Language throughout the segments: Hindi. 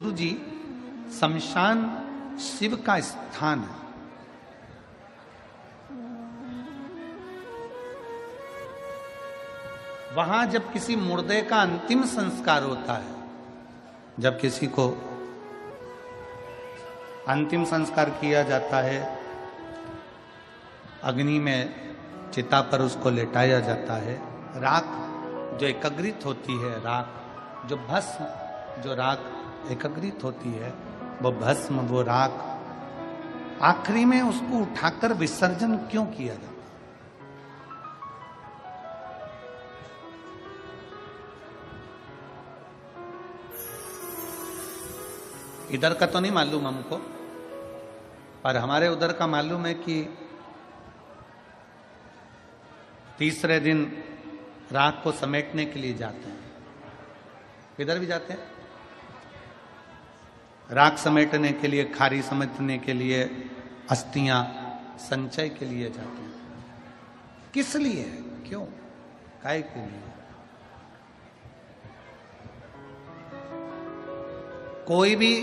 गुरु जी शमशान शिव का स्थान है। वहां जब किसी मुर्दे का अंतिम संस्कार होता है, जब किसी को अंतिम संस्कार किया जाता है, अग्नि में चिता पर उसको लेटाया जाता है, राख जो एकत्रित होती है, राख जो भस्म, जो राख एकत्रित होती है, वो भस्म, वो राख आखिरी में उसको उठाकर विसर्जन क्यों किया जाता है? इधर का तो नहीं मालूम हमको, पर हमारे उधर का मालूम है कि तीसरे दिन राख को समेटने के लिए जाते हैं। इधर भी जाते हैं राख समेटने के लिए, खारी समेटने के लिए, अस्थियां संचय के लिए जाते हैं। किस लिए? क्यों? काय के लिए? कोई भी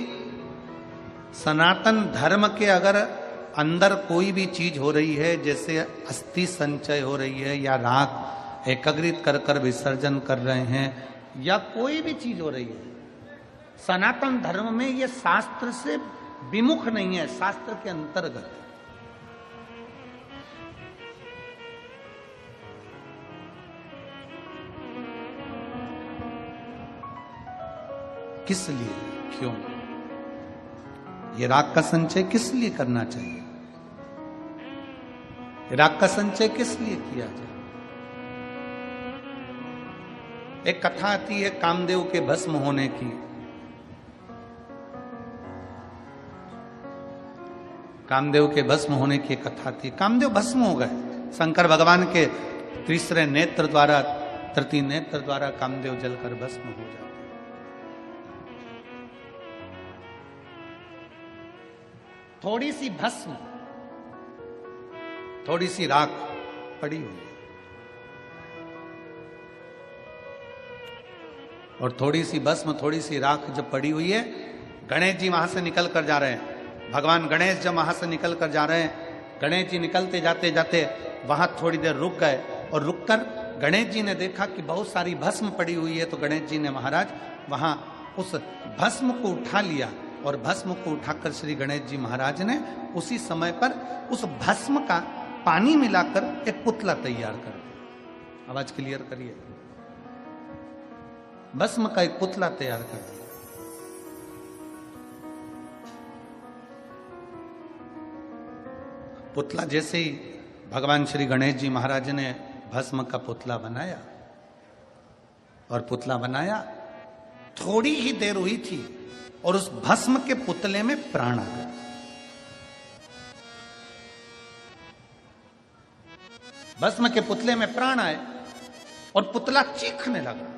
सनातन धर्म के अगर अंदर कोई भी चीज हो रही है, जैसे अस्थि संचय हो रही है या राख एकत्रित कर कर विसर्जन कर रहे हैं, या कोई भी चीज हो रही है, सनातन धर्म में ये शास्त्र से विमुख नहीं है, शास्त्र के अंतर्गत। किस लिए? क्यों? ये राख का संचय किस लिए करना चाहिए? राख का संचय किस लिए किया जाए? एक कथा आती है कामदेव के भस्म होने की। कामदेव के भस्म होने की कथा थी। कामदेव भस्म हो गए, शंकर भगवान के तीसरे नेत्र द्वारा, तृतीय नेत्र द्वारा कामदेव जलकर भस्म हो जाते। थोड़ी सी भस्म, थोड़ी सी राख पड़ी हुई है, और थोड़ी सी भस्म, थोड़ी सी राख जब पड़ी हुई है, गणेश जी वहां से निकल कर जा रहे हैं। भगवान गणेश जब वहां से निकल कर जा रहे हैं, गणेश जी निकलते जाते जाते वहां थोड़ी देर रुक गए, और रुककर गणेश जी ने देखा कि बहुत सारी भस्म पड़ी हुई है। तो गणेश जी ने महाराज वहां उस भस्म को उठा लिया, और भस्म को उठाकर श्री गणेश जी महाराज ने उसी समय पर उस भस्म का पानी मिलाकर एक पुतला तैयार कर दिया। आवाज क्लियर करिए। भस्म का एक पुतला तैयार कर दिया। पुतला जैसे ही भगवान श्री गणेश जी महाराज ने भस्म का पुतला बनाया, और पुतला बनाया, थोड़ी ही देर हुई थी और उस भस्म के पुतले में प्राण आ गया। भस्म के पुतले में प्राण आए और पुतला चीखने लगा।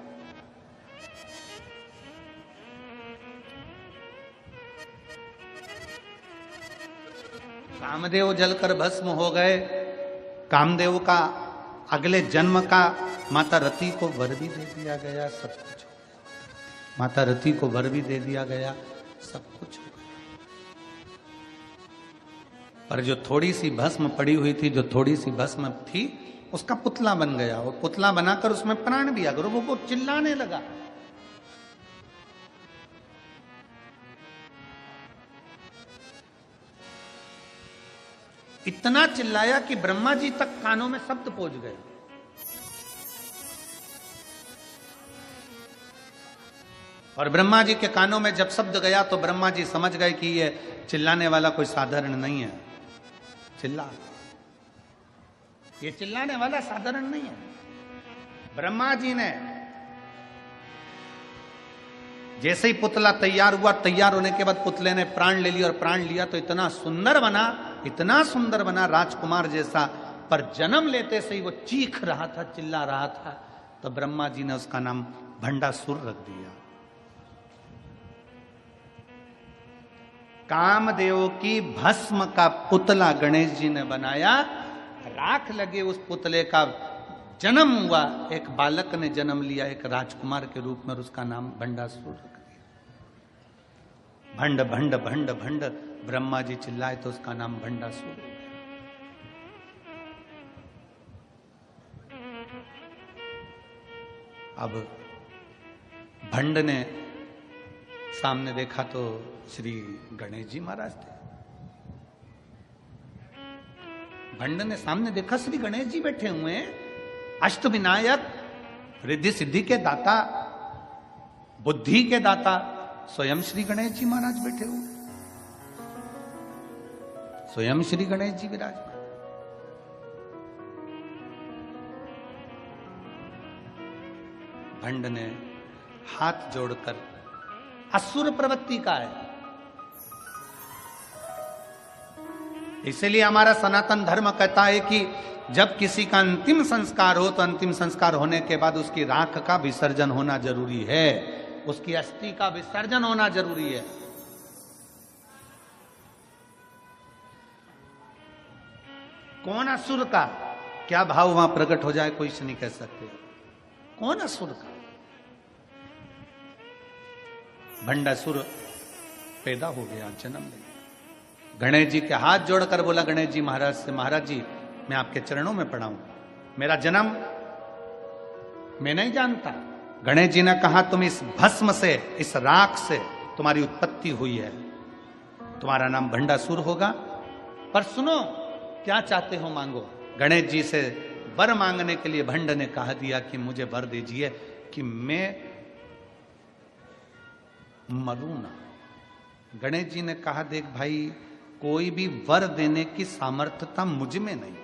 कामदेव जलकर भस्म हो गए। कामदेव का अगले जन्म का माता रति को वर भी दे दिया गया, सब कुछ हो गया। माता रति को वर भी दे दिया गया, सब कुछ हो गया। पर जो थोड़ी सी भस्म पड़ी हुई थी, जो थोड़ी सी भस्म थी, उसका पुतला बन गया, और पुतला बनाकर उसमें प्राण भी आ गया। वो चिल्लाने लगा। इतना चिल्लाया कि ब्रह्मा जी तक कानों में शब्द पहुंच गए। और ब्रह्मा जी के कानों में जब शब्द गया तो ब्रह्मा जी समझ गए कि ये चिल्लाने वाला कोई साधारण नहीं है। ये चिल्लाने वाला साधारण नहीं है। ब्रह्मा जी ने जैसे ही पुतला तैयार हुआ, तैयार होने के बाद पुतले ने प्राण ले लिया, और प्राण लिया तो इतना सुंदर बना, इतना सुंदर बना, राजकुमार जैसा। पर जन्म लेते से ही वो चीख रहा था, चिल्ला रहा था। तो ब्रह्मा जी ने उसका नाम भंडासुर रख दिया। कामदेव की भस्म का पुतला गणेश जी ने बनाया, राख लगे उस पुतले का जन्म हुआ, एक बालक ने जन्म लिया एक राजकुमार के रूप में, और उसका नाम भंडासुर रख दिया। भंड भंड भंड भंड, ब्रह्मा जी चिल्लाए तो उसका नाम भंडासुर। अब भंड ने सामने देखा तो श्री गणेश जी महाराज थे। भंड ने सामने देखा श्री गणेश जी बैठे हुए हैं, अष्ट विनायक, रिद्धि सिद्धि के दाता, बुद्धि के दाता, स्वयं श्री गणेश जी महाराज बैठे हुए, स्वयं श्री गणेश जी विराजमान। भंड ने हाथ जोड़कर, असुर प्रवृत्ति का है, इसलिए हमारा सनातन धर्म कहता है कि जब किसी का अंतिम संस्कार हो तो अंतिम संस्कार होने के बाद उसकी राख का विसर्जन होना जरूरी है, उसकी अस्थि का विसर्जन होना जरूरी है। कौन असुर का क्या भाव वहां प्रकट हो जाए कोई से नहीं कह सकते। कौन असुर का? भंडासुर पैदा हो गया, जन्म ले गया। गणेश जी के हाथ जोड़कर बोला गणेश जी महाराज से, महाराज जी मैं आपके चरणों में पड़ा हूं, मेरा जन्म मैं नहीं जानता। गणेश जी ने कहा तुम इस भस्म से, इस राख से तुम्हारी उत्पत्ति हुई है, तुम्हारा नाम भंडासुर होगा, पर सुनो क्या चाहते हो मांगो। गणेश जी से वर मांगने के लिए भंड ने कहा दिया कि मुझे वर दीजिए कि मैं मरूं ना। गणेश जी ने कहा देख भाई, कोई भी वर देने की सामर्थ्यता मुझ में नहीं,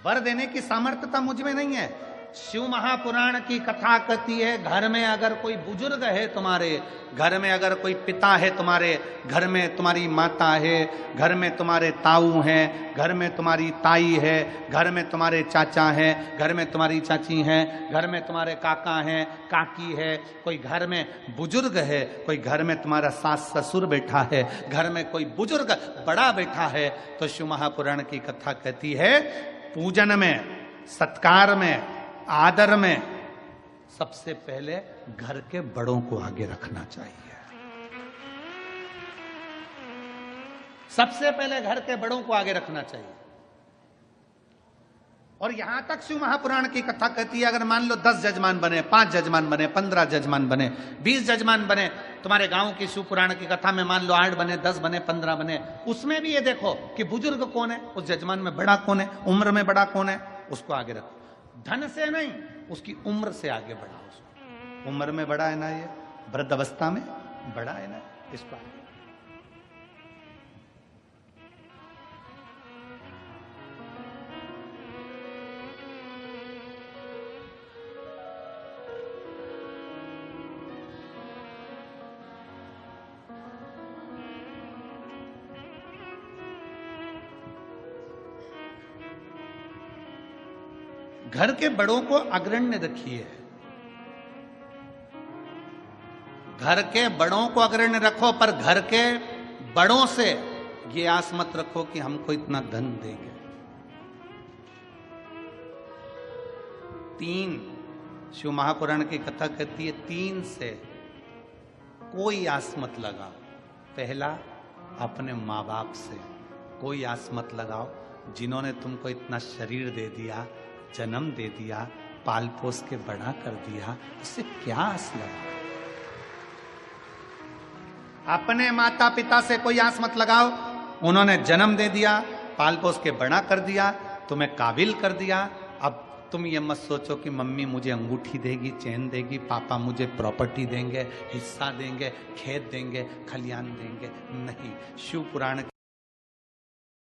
वर देने की सामर्थ्यता मुझ में नहीं है। शिव महापुराण की कथा कहती है, घर में अगर कोई बुजुर्ग है तुम्हारे, घर में अगर कोई पिता है तुम्हारे, घर में तुम्हारी माता है, घर में तुम्हारे ताऊ हैं, घर में तुम्हारी ताई है, घर में तुम्हारे चाचा हैं, घर में तुम्हारी चाची हैं, घर में तुम्हारे काका हैं, काकी है, कोई घर में बुजुर्ग है, कोई घर में तुम्हारा सास ससुर बैठा है, घर में कोई बुजुर्ग बड़ा बैठा है, तो शिव महापुराण की कथा कहती है पूजन में, सत्कार में, आदर में सबसे पहले घर के बड़ों को आगे रखना चाहिए। सबसे पहले घर के बड़ों को आगे रखना चाहिए। और यहां तक शिव महापुराण की कथा कहती है, अगर मान लो 10 जजमान बने, 5 जजमान बने, 15 जजमान बने, 20 जजमान बने, तुम्हारे गांव की शिव पुराण की कथा में मान लो 8 बने, 10 बने, 15 बने, उसमें भी ये देखो कि बुजुर्ग कौन है, उस जजमान में बड़ा कौन है, उम्र में बड़ा कौन है, उसको आगे रखो। धन से नहीं, उसकी उम्र से आगे बढ़ाओ उसको। उम्र में बड़ा है ना, ये वृद्ध अवस्था में बड़ा है ना, इसको आगे। घर के बड़ों को अग्रण्य रखिए, घर के बड़ों को अग्रण्य रखो, पर घर के बड़ों से ये आस मत रखो कि हमको इतना धन देंगे। 3 शिव महापुराण की कथा कहती है 3 से कोई आस मत लगाओ। पहला, अपने माँ बाप से कोई आस मत लगाओ, जिन्होंने तुमको इतना शरीर दे दिया, जन्म दे दिया, पाल पोस के बड़ा कर दिया, इससे क्या आस लगा। अपने माता पिता से कोई आस मत लगाओ, उन्होंने जन्म दे दिया, पाल पोस के बड़ा कर दिया, तुम्हें काबिल कर दिया। अब तुम ये मत सोचो कि मम्मी मुझे अंगूठी देगी, चैन देगी, पापा मुझे प्रॉपर्टी देंगे, हिस्सा देंगे, खेत देंगे, खलियान देंगे। नहीं, शिव पुराण